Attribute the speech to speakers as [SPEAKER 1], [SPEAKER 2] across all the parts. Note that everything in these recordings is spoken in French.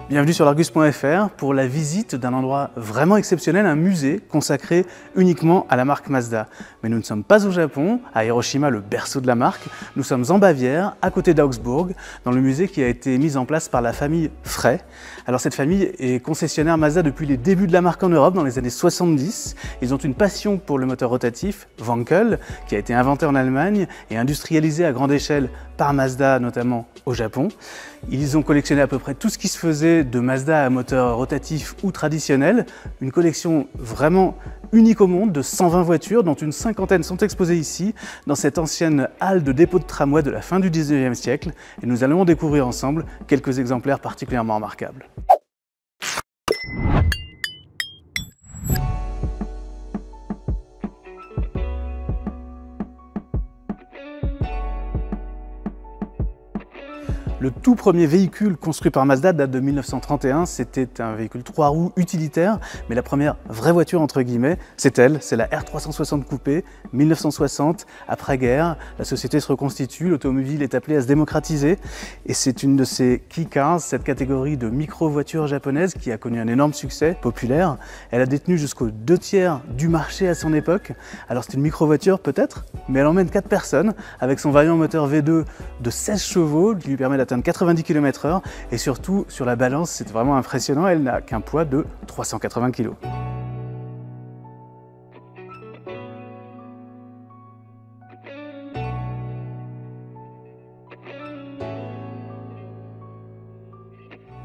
[SPEAKER 1] Bienvenue sur l'Argus.fr pour la visite d'un endroit vraiment exceptionnel, un musée consacré uniquement à la marque Mazda. Mais nous ne sommes pas au Japon, à Hiroshima, le berceau de la marque. Nous sommes en Bavière, à côté d'Augsbourg, dans le musée qui a été mis en place par la famille Frey. Alors cette famille est concessionnaire Mazda depuis les débuts de la marque en Europe, dans les années 70. Ils ont une passion pour le moteur rotatif, Wankel, qui a été inventé en Allemagne et industrialisé à grande échelle par Mazda, notamment au Japon. Ils ont collectionné à peu près tout ce qui se faisait de Mazda à moteur rotatif ou traditionnel, une collection vraiment unique au monde de 120 voitures, dont une cinquantaine sont exposées ici, dans cette ancienne halle de dépôt de tramway de la fin du 19e siècle, et nous allons en découvrir ensemble quelques exemplaires particulièrement remarquables. Le tout premier véhicule construit par Mazda date de 1931, c'était un véhicule 3 roues utilitaire, mais la première vraie voiture entre guillemets, c'est elle, c'est la R360 Coupé, 1960, après-guerre, la société se reconstitue, l'automobile est appelée à se démocratiser, et c'est une de ces Kei-cars, cette catégorie de micro-voitures japonaises qui a connu un énorme succès populaire. Elle a détenu jusqu'aux 2/3 du marché à son époque. Alors c'est une micro-voiture peut-être, mais elle emmène 4 personnes, avec son vaillant moteur V2 de 16 chevaux, qui lui permet d'atteindre 90 km/h et surtout sur la balance c'est vraiment impressionnant, elle n'a qu'un poids de 380 kg.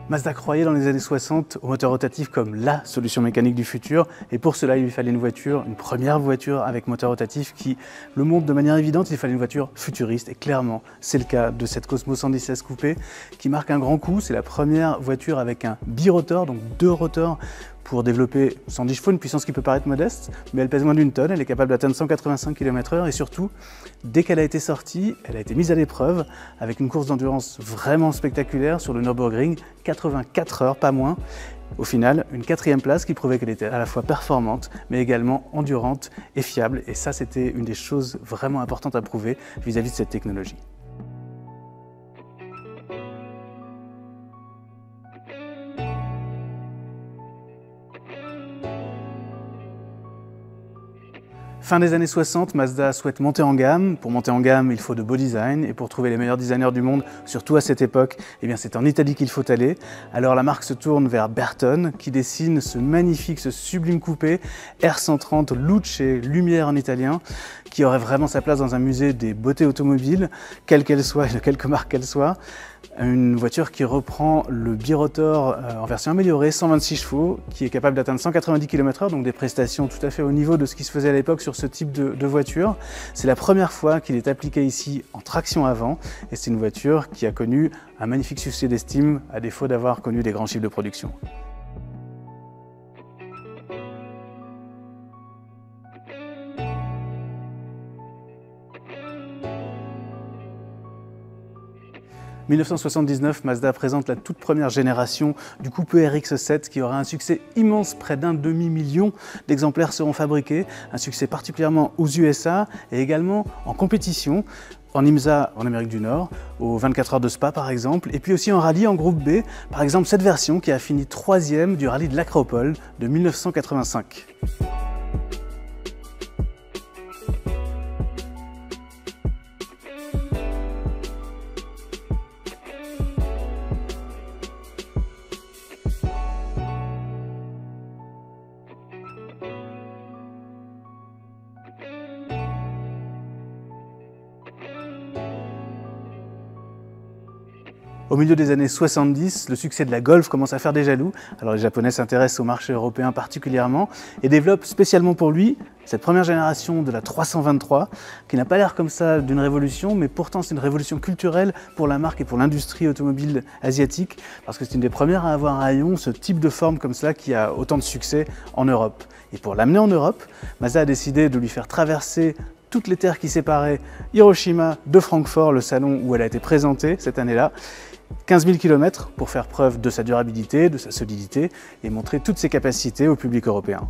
[SPEAKER 1] Mazda croyait dans les années 60 au moteur rotatif comme la solution mécanique du futur et pour cela il lui fallait une voiture, une première voiture avec moteur rotatif qui le montre de manière évidente, il fallait une voiture futuriste et clairement c'est le cas de cette Cosmo 116 Coupé qui marque un grand coup, c'est la première voiture avec un birotor, donc 2 rotors pour développer 110 chevaux, une puissance qui peut paraître modeste, mais elle pèse moins d'1 tonne, elle est capable d'atteindre 185 km/h et surtout, dès qu'elle a été sortie, elle a été mise à l'épreuve avec une course d'endurance vraiment spectaculaire sur le Nürburgring, 84 heures, pas moins. Au final, une 4e place qui prouvait qu'elle était à la fois performante, mais également endurante et fiable. Et ça, c'était une des choses vraiment importantes à prouver vis-à-vis de cette technologie. Fin des années 60, Mazda souhaite monter en gamme. Pour monter en gamme, il faut de beaux designs et pour trouver les meilleurs designers du monde, surtout à cette époque, eh bien c'est en Italie qu'il faut aller. Alors la marque se tourne vers Bertone qui dessine ce magnifique, ce sublime coupé R130 Luce Lumière en italien qui aurait vraiment sa place dans un musée des beautés automobiles, quelle qu'elle soit et de quelque marque qu'elle soit. Une voiture qui reprend le birotor en version améliorée, 126 chevaux, qui est capable d'atteindre 190 km/h, donc des prestations tout à fait au niveau de ce qui se faisait à l'époque sur ce type de voiture. C'est la première fois qu'il est appliqué ici en traction avant, et c'est une voiture qui a connu un magnifique succès d'estime, à défaut d'avoir connu des grands chiffres de production. En 1979, Mazda présente la toute première génération du coupé RX-7 qui aura un succès immense, près d'1 demi-million d'exemplaires seront fabriqués, un succès particulièrement aux USA et également en compétition, en IMSA en Amérique du Nord, aux 24 heures de Spa par exemple, et puis aussi en rallye en groupe B, par exemple cette version qui a fini 3e du rallye de l'Acropole de 1985. Au milieu des années 70, le succès de la Golf commence à faire des jaloux. Alors les Japonais s'intéressent au marché européen particulièrement et développent spécialement pour lui cette première génération de la 323 qui n'a pas l'air comme ça d'une révolution, mais pourtant c'est une révolution culturelle pour la marque et pour l'industrie automobile asiatique parce que c'est une des premières à avoir un haillon, ce type de forme comme cela qui a autant de succès en Europe. Et pour l'amener en Europe, Mazda a décidé de lui faire traverser toutes les terres qui séparaient Hiroshima de Francfort, le salon où elle a été présentée cette année-là. 15 000 km pour faire preuve de sa durabilité, de sa solidité et montrer toutes ses capacités au public européen.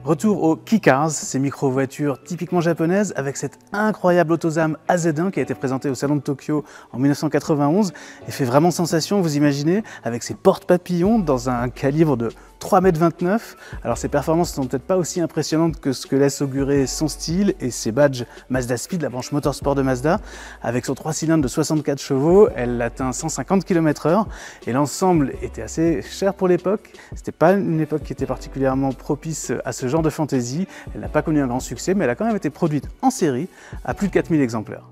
[SPEAKER 1] Retour aux Kicars, ces micro-voitures typiquement japonaises avec cette incroyable Otozame AZ1 qui a été présentée au Salon de Tokyo en 1991 et fait vraiment sensation, vous imaginez, avec ses porte-papillons dans un calibre de 3,29 m. Alors ses performances ne sont peut-être pas aussi impressionnantes que ce que laisse augurer son style et ses badges Mazda Speed, la branche motorsport de Mazda. Avec son 3 cylindres de 64 chevaux, elle atteint 150 km/h et l'ensemble était assez cher pour l'époque. C'était pas une époque qui était particulièrement propice à ce genre de fantaisie. Elle n'a pas connu un grand succès, mais elle a quand même été produite en série à plus de 4000 exemplaires.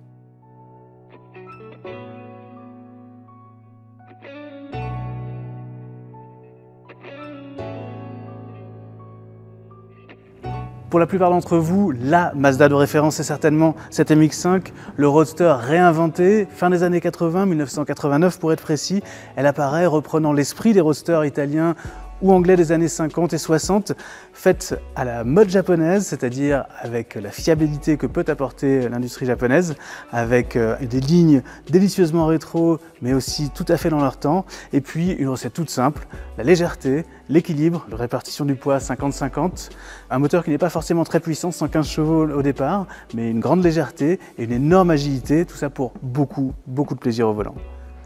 [SPEAKER 1] Pour la plupart d'entre vous, la Mazda de référence est certainement cette MX-5, le Roadster réinventé, fin des années 80, 1989 pour être précis. Elle apparaît reprenant l'esprit des roadsters italiens ou anglais des années 50 et 60, faite à la mode japonaise, c'est-à-dire avec la fiabilité que peut apporter l'industrie japonaise, avec des lignes délicieusement rétro, mais aussi tout à fait dans leur temps, et puis une recette toute simple, la légèreté, l'équilibre, la répartition du poids 50-50, un moteur qui n'est pas forcément très puissant, 115 chevaux au départ, mais une grande légèreté et une énorme agilité, tout ça pour beaucoup de plaisir au volant.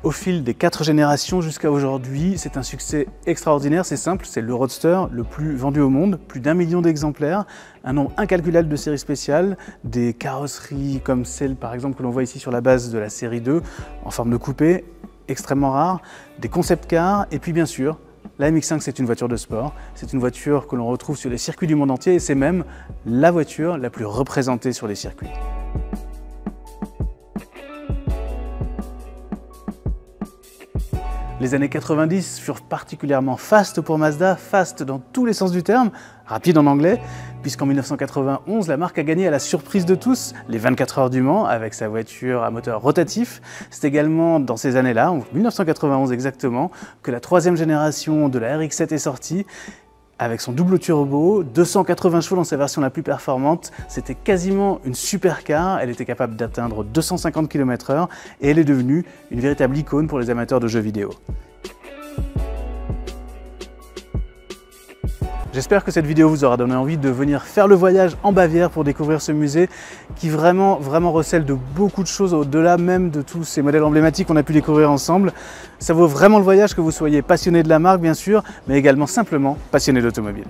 [SPEAKER 1] Au fil des 4 générations jusqu'à aujourd'hui, c'est un succès extraordinaire, c'est simple, c'est le Roadster le plus vendu au monde, plus d'1 million d'exemplaires, un nombre incalculable de séries spéciales, des carrosseries comme celle par exemple que l'on voit ici sur la base de la série 2, en forme de coupé, extrêmement rare, des concept cars, et puis bien sûr, la MX-5 c'est une voiture de sport, c'est une voiture que l'on retrouve sur les circuits du monde entier et c'est même la voiture la plus représentée sur les circuits. Les années 90 furent particulièrement fastes pour Mazda, fastes dans tous les sens du terme, rapide en anglais, puisqu'en 1991, la marque a gagné à la surprise de tous les 24 heures du Mans avec sa voiture à moteur rotatif. C'est également dans ces années-là, en 1991 exactement, que la 3e génération de la RX-7 est sortie. Avec son double turbo, 280 chevaux dans sa version la plus performante, c'était quasiment une supercar, elle était capable d'atteindre 250 km/h et elle est devenue une véritable icône pour les amateurs de jeux vidéo. J'espère que cette vidéo vous aura donné envie de venir faire le voyage en Bavière pour découvrir ce musée qui vraiment recèle de beaucoup de choses au-delà même de tous ces modèles emblématiques qu'on a pu découvrir ensemble. Ça vaut vraiment le voyage que vous soyez passionné de la marque bien sûr, mais également simplement passionné d'automobile.